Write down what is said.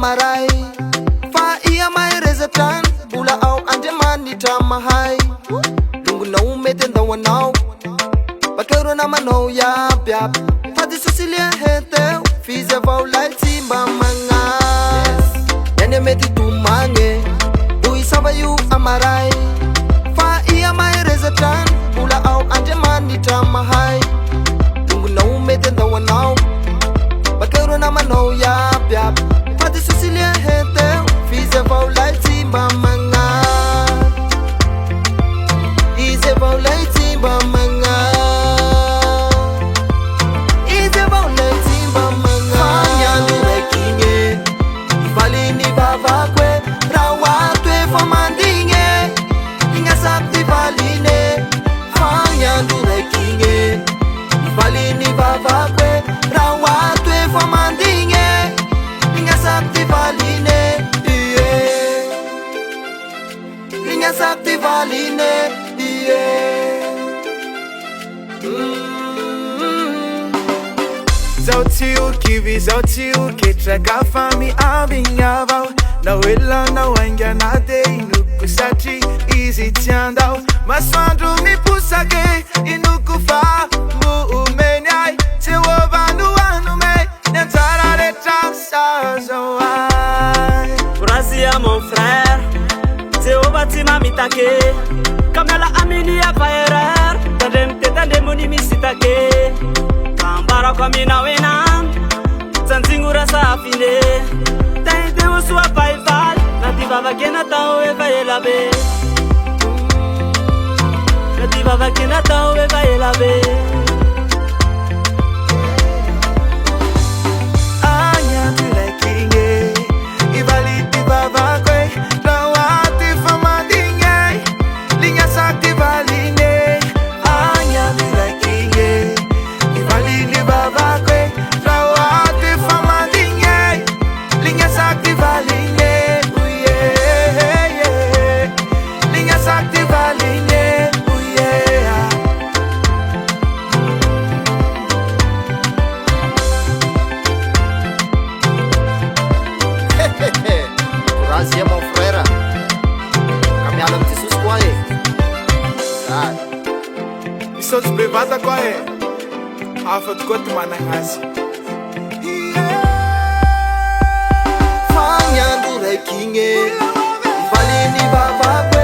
amaray fa ia mai rezatran bula ao andriamanitra mahay longonao mety andahoanao bakeo namanao iabiaby fa ty sosilia heteo fizy avao lay tsy mba magnas iany mety tomagny toy sava io amaray fa ia mai rezatran bula ao andriamanitra mahay longonao mety andahoanao bakeo namanao iabiaby fa ty sosilia heteo fizy avao lay tsy mba magnas izy avao lay tsy mba magnas izy avao lay tsy mba magnas fagnyandro raiky valiny vavako raha hoato efa mandigny ignasaky ty valine fagnyandro raiky valiny vavako raha hoato efa mandigny ignasaky ty valine ignasaky ty valine Zao tio kivi, zao tio ketraka fami abigna avao na oelana waingana de inuku satri izy tiandao masoandro mipusake inuku fa muumeni ai tewovanu anume nyanzara retra sazo ai Brasia mon frère Tewova tima mitake Kamela amini ya faerer Tande moni misitake Kambara kwa mina wena Tsanzingura safine Tainte usua paifal Nativa vakena tao eva elabe Nativa vakena tao eva elabe Anya tulekinge Ivaliti babakwe Rawati famadinge Linya sakti valine Anya tulekinge Ivaliti babakwe Rawati famadinge Linya sakti valine Uye Linya sakti valine Uye Brasia mon frère kamiala amty sosy koa Misaotsy bevata koa afaty koa ty managnazy fagnyandro raiky valiny vavako